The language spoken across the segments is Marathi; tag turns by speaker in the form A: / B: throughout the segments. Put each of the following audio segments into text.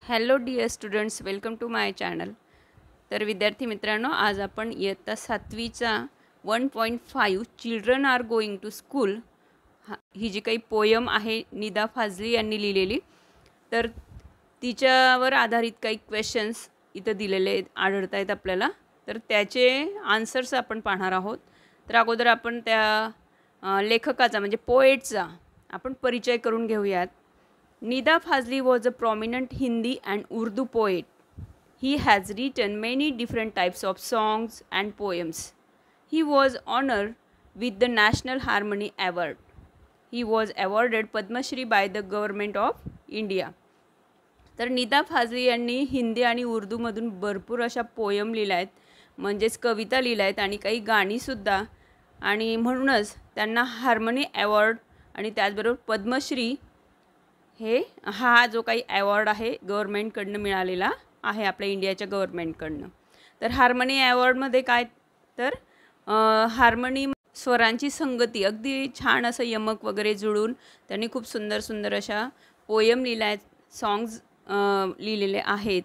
A: Hello dear students, welcome to my channel. तर विद्यार्थी मित्रांनो, आज आपण इयत्ता 7वीचा 1.5 children are going to school ही जी काही पोयम आहे निदा फाजली यांनी लिहिलेली, तर तिच्यावर आधारित काही क्वेश्चन्स इथं दिलेले आढळत आहेत आपल्याला. तर त्याचे आन्सर्स आपण पाहणार आहोत. तर अगोदर आपण त्या लेखकाचा म्हणजे पोएटचा आपण परिचय करून घेऊयात. Nida Fazli was a prominent Hindi and Urdu poet. He has written many different types of songs and poems. He was honored with the National Harmony Award. He was awarded Padma Shri by the government of India. तर निदा फाजली यांनी हिंदी आणि उर्दूमधून भरपूर अशा पोयम लिहिल्या आहेत, म्हणजेच कविता लिहिल्या आहेत आणि काही गाणीसुद्धा, आणि म्हणूनच त्यांना हार्मनी अवॉर्ड आणि त्याचबरोबर पद्मश्री हा जो काही अवॉर्ड आहे गव्हर्मेंटकडनं मिळालेला आहे, आपल्या इंडियाच्या गव्हर्मेंटकडनं. तर हार्मनी अवॉर्डमध्ये काय, तर हार्मनी स्वरांची संगती, अगदी छान असं यमक वगैरे जुळून त्यांनी खूप सुंदर सुंदर अशा पोयम लिहिल्या आहेत, सॉंग्स लिहिलेले आहेत.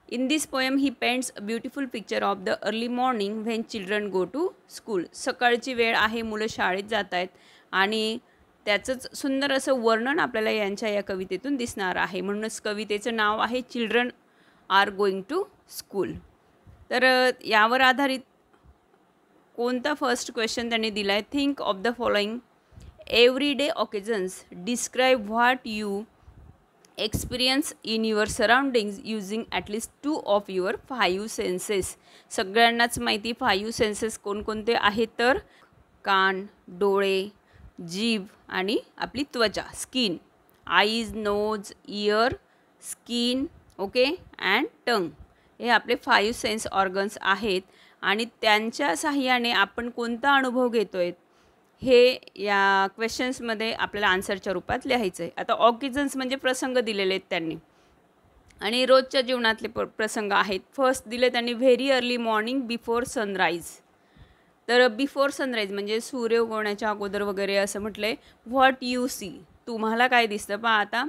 A: In this poem he paints a beautiful picture of the early morning when children go to school. सकाळची वेळ आहे, मुलं शाळेत जात आहेत आणि त्याचंच सुंदर असं वर्णन आपल्याला यांच्या या कवितेतून दिसणार आहे. म्हणूनच कवितेचं नाव आहे children are going to school. तर यावर आधारित कोणता फर्स्ट क्वेश्चन त्यांनी दिला आहे. Think of the following everyday occasions, describe what you experience in your surroundings using at least 2 of your 5 senses. सगळ्यांनाच माहिती 5 सेन्सेस कोणकोणते आहेत, तर कान, डोळे, जीभ आणि आपली त्वचा, skin, eyes, nose, ear, skin, okay, and tongue. हे आपले 5 सेन्स ऑर्गन्स आहेत आणि त्यांच्या साहाय्याने आपण कोणता अनुभव घेतो आहे हे या क्वेश्चन्समध्ये आपल्याला आन्सरच्या रूपात लिहायचं आहे. आता ऑकेजन्स म्हणजे प्रसंग दिलेले आहेत त्यांनी आणि रोजच्या जीवनातले प्रसंग आहेत. फर्स्ट दिले त्यांनी very early morning before sunrise. तर बिफोर सनराईज म्हणजे सूर्य उगवण्याच्या अगोदर वगैरे असं म्हटलं आहे. व्हॉट यू सी, तुम्हाला काय दिसतं. पहा आता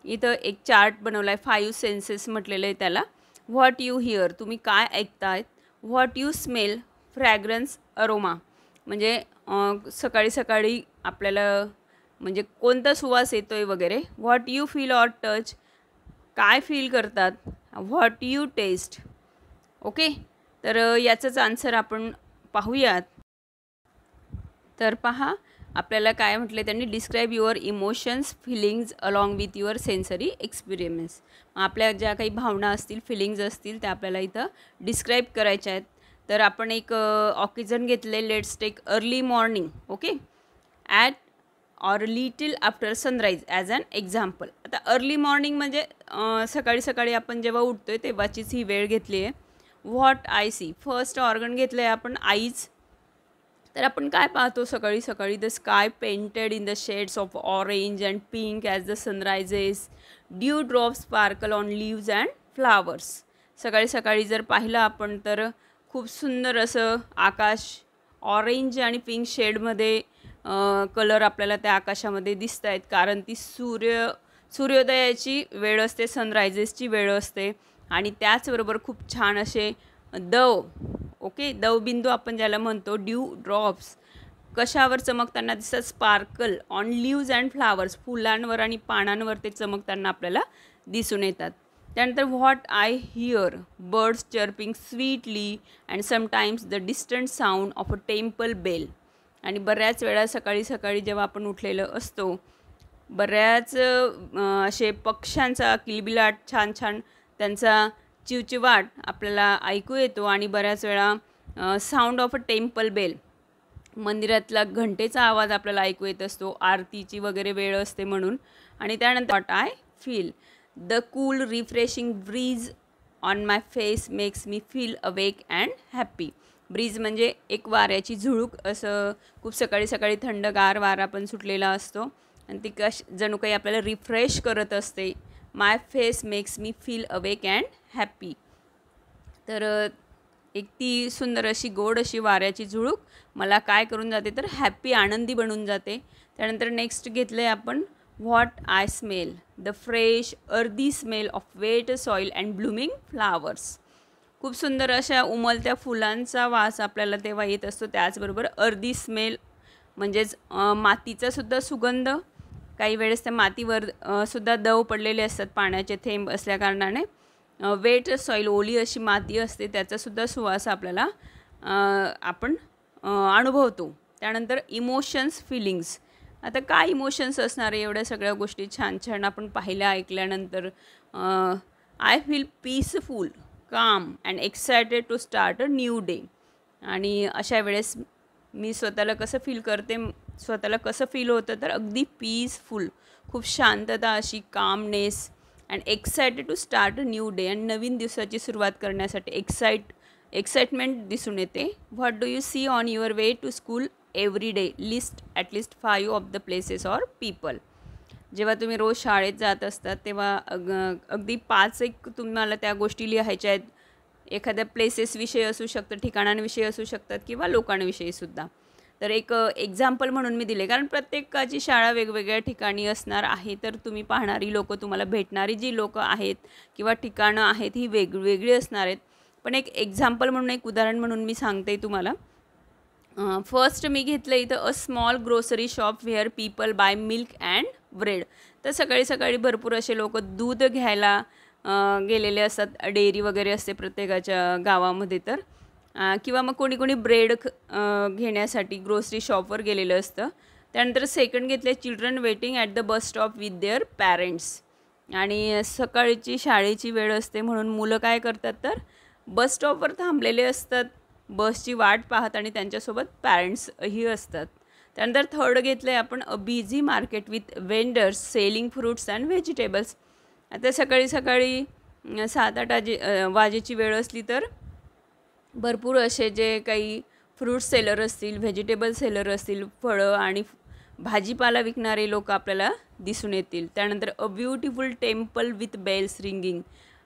A: इथं एक चार्ट बनवला आहे, 5 सेन्सेस म्हटलेलं आहे त्याला. व्हॉट यू हिअर, तुम्ही काय ऐकतायत. What you smell, fragrance, aroma म्हणजे सकाळी सकाळी आपल्याला म्हणजे कोणता सुवास येतो आहे वगैरे. What you feel or touch, काय फील करतात. What you taste, okay. तर याचंच आन्सर आपण पाहूयात. तर पहा आपल्याला काय म्हटले त्यांनी, describe your emotions, feelings along with your sensory experience. आपल्या ज्या काही भावना असतील, फिलिंग्ज असतील, त्या आपल्याला इथं डिस्क्राईब करायच्या आहेत. तर आपण एक ऑकेजन घेतले, let's take early morning, okay, at or little after sunrise as an example. आता अर्ली मॉर्निंग म्हणजे सकाळी सकाळी आपण जेव्हा उठतो आहे तेव्हाचीच ही वेळ घेतली आहे. What I see, first organ घेतलं आहे आपण आईज. तर आपण काय पाहतो सकाळी सकाळी, the sky painted in the shades of orange and pink as the sun rises, dew drop sparkle on leaves and flowers. सकाळी सकाळी जर पाहिलं आपण तर खूप सुंदर असं आकाश ऑरेंज आणि पिंक शेडमध्ये कलर आपल्याला त्या आकाशामध्ये दिसत आहेत, कारण ती सूर्योदयाची वेळ असते, सनरायझेसची वेळ असते. आणि त्याचबरोबर खूप छान असे दव, ओके, दवबिंदू आपण ज्याला म्हणतो, ड्यू ड्रॉप्स कशावर चमकताना दिसतात, sparkle on leaves and flowers, फुलांवर आणि पानांवर ते चमकताना आपल्याला दिसून येतात. त्यानंतर what I hear, birds chirping sweetly and sometimes the distant sound of a temple bell. आणि बऱ्याच वेळा सकाळी सकाळी जेव्हा आपण उठलेलं असतो, बऱ्याच असे पक्ष्यांचा किलबिलाट, छान छान त्यांचा चिवचिवाट आपल्याला ऐकू येतो आणि बऱ्याच वेळा sound of a temple bell, मंदिरातला घंटेचा आवाज आपल्याला ऐकू येत असतो, आरतीची वगैरे वेळ असते म्हणून. आणि त्यानंतर what I feel, the cool refreshing breeze on my face makes me feel awake and happy. Breeze म्हणजे एक वाऱ्याची झुळूक, असं खूप सकाळी सकाळी थंडगार वारा पण सुटलेला असतो आणि ती जणू काही आपल्याला रिफ्रेश करत असते. My face makes me feel awake and happy. तर एक ती सुंदर अशी गोड अशी वाऱ्याची झुळूक मला काय करून जाते, तर हॅप्पी, आनंदी बनून जाते. त्यानंतर नेक्स्ट घेतलं आहे आपण what I smell the fresh earthy smell of wet soil and blooming flowers. खूप सुंदर अशा उमलत्या फुलांचा वास आपल्याला तेव्हा येत असतो. त्याचबरोबर अर्दी स्मेल म्हणजेच मातीचा सुद्धा सुगंध. काही वेळेस त्या मातीवर सुद्धा दव पडलेले असतात पाण्याचे थेंब असल्याकारणाने. वेट सॉईल ओली अशी माती असते त्याचासुद्धा सुवास आपल्याला आपण अनुभवतो. त्यानंतर इमोशन्स फिलिंग्स. आता काय इमोशन्स असणार आहे एवढ्या सगळ्या गोष्टी छान छान आपण पाहिल्या ऐकल्यानंतर. I feel peaceful calm and excited to start a new day. आणि अशा वेळेस मी स्वतःला कसं फील करते, स्वतःला कसं फील होतं तर अगदी पीसफुल, खूप शांतता अशी, calmness and excited to start a new day. आणि नवीन दिवसाची सुरुवात करण्यासाठी एक्साइटमेंट दिसून येते. What do you see on your way to school every day? List at least 5 of the places or people. जेव्हा तुम्ही रोज शाळेत जात असतात तेव्हा अगदी 5 तुम्हाला त्या गोष्टी लिहायच्या आहेत. एखाद्या प्लेसेसविषयी असू शकतं, ठिकाणांविषयी असू शकतात किंवा लोकांविषयीसुद्धा. तर एक एक्झाम्पल म्हणून मी दिले, कारण प्रत्येकाची शाळा वेगवेगळ्या ठिकाणी असणार आहे. तर तुम्ही पाहणारी लोकं, तुम्हाला भेटणारी जी लोकं आहेत किंवा ठिकाणं आहेत ही वेगवेगळी असणार आहेत. पण एक एक्झाम्पल म्हणून, एक उदाहरण म्हणून मी सांगते तुम्हाला. फर्स्ट मी घेतलं इथं a small grocery shop where people buy milk and bread. तर सकाळी सकाळी भरपूर असे लोक दूध घ्यायला गेलेले असतात. डेअरी वगैरे असते प्रत्येकाच्या गावामध्ये. तर किंवा मग कोणी कोणी ब्रेड घेण्यासाठी ग्रोसरी शॉपवर गेलेलं असतं. त्यानंतर सेकंड घेतले children waiting at the bus stop with their parents. आणि सकाळची शाळेची वेळ असते म्हणून मुलं काय करतात तर बस स्टॉपवर थांबलेले असतात बसची वाट पाहत, आणि त्यांच्यासोबत पॅरेंट्सही असतात. त्यानंतर थर्ड घेतलं आहे आपण a busy market with vendors selling fruits and vegetables. आता सकाळी सकाळी 7-8 वाजेची वेळ असली तर भरपूर असे जे काही फ्रूट सेलर असतील, व्हेजिटेबल सेलर असतील, फळं आणि भाजीपाला विकणारे लोक आपल्याला दिसून येतील. त्यानंतर a beautiful temple with bells ringing.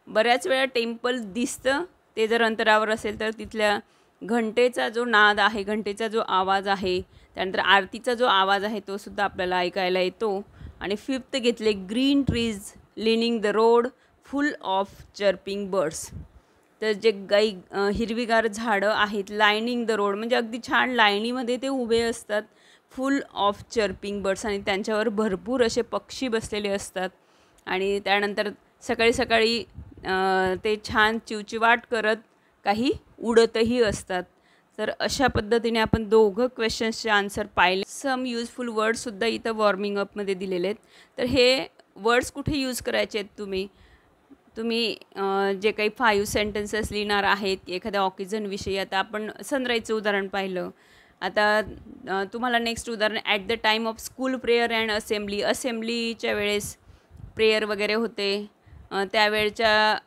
A: बऱ्याच वेळा टेम्पल दिसतं, ते जर अंतरावर असेल तर तिथल्या घंटेचा जो नाद आहे, घंटेचा जो आवाज आहे, त्यानंतर आरतीचा जो आवाज आहे तो सुद्धा आपल्याला ऐकायला येतो. आणि फिफ्थ घेतले green trees leaning the road full of chirping birds. तर जे हिरवीगार झाडं आहेत लायनिंग द रोड, म्हणजे अगदी छान लाईनीमध्ये ते उभे असतात. फुल ऑफ चर्पिंग बर्ड्स, आणि त्यांच्यावर भरपूर असे पक्षी बसलेले असतात. आणि त्यानंतर सकाळी सकाळी ते छान चिवचिवाट करत काही उडतही असतात. तर अशा पद्धतीने आपण दोघं क्वेश्चन्सचे आन्सर पाहिले. सम यूजफुल वर्ड्ससुद्धा इथं वॉर्मिंग अपमध्ये दिलेले आहेत. तर हे वर्ड्स कुठे यूज करायचे आहेत तुम्ही जे काही 5 सेंटेन्सेस लिहिणार आहेत एखाद्या ऑकेजनविषयी. आता आपण सनराईजचं उदाहरण पाहिलं. आता तुम्हाला नेक्स्ट उदाहरण at the time of school prayer and assembly. असेंब्लीच्या वेळेस प्रेयर वगैरे होते, त्यावेळच्या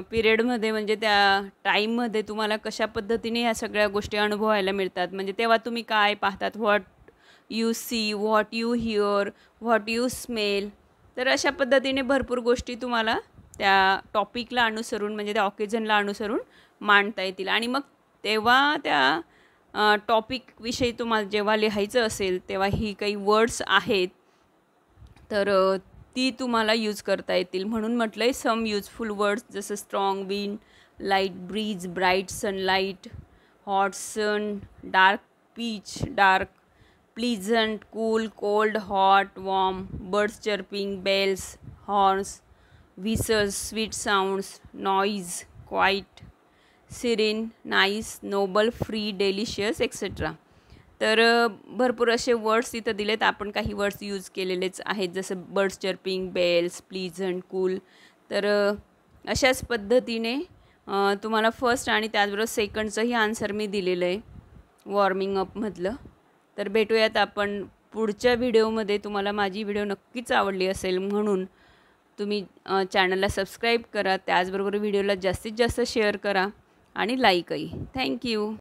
A: पिरियडमध्ये म्हणजे त्या टाईममध्ये तुम्हाला कशा पद्धतीने ह्या सगळ्या गोष्टी अनुभवायला मिळतात. म्हणजे तेव्हा तुम्ही काय पाहतात, what you see, what you hear, what you smell. तर अशा पद्धतीने भरपूर गोष्टी तुम्हाला त्या टॉपिकला अनुसरून म्हणजे त्या ऑकेजनला अनुसरून मांडता येतील. आणि मग तेव्हा त्या टॉपिकविषयी तुम्हाला जेव्हा लिहायचं असेल तेव्हा ही काही वर्ड्स आहेत तर ती तुम्हाला यूज करता येतील. म्हणून म्हटलं आहे सम यूजफुल वर्ड्स, जसं strong wind, light breeze, bright sunlight, hot sun, dark pitch, dark, pleasant, cool, cold, hot, warm, birds chirping, bells, horns, whistles, sweet sounds, noise, quiet, serene, nice, noble, free, delicious etcetera. तर भरपूर असे वर्ड्स इथं दिलेत. आपण काही वर्ड्स यूज केलेलेच आहेत, जसं birds chirping, bells, pleasant, cool. तर अशाच पद्धतीने तुम्हाला फर्स्ट आणि त्याचबरोबर सेकंडचंही आन्सर मी दिलेलं आहे वॉर्मिंग अपमधलं. तर भेटूयात आपण पुढच्या व्हिडिओमध्ये. तुम्हाला माझी व्हिडिओ नक्कीच आवडली असेल म्हणून तुम्ही चॅनलला सबस्क्राईब करा. त्याचबरोबर व्हिडिओला जास्तीत जास्त शेअर करा आणि लाईकही. थँक्यू.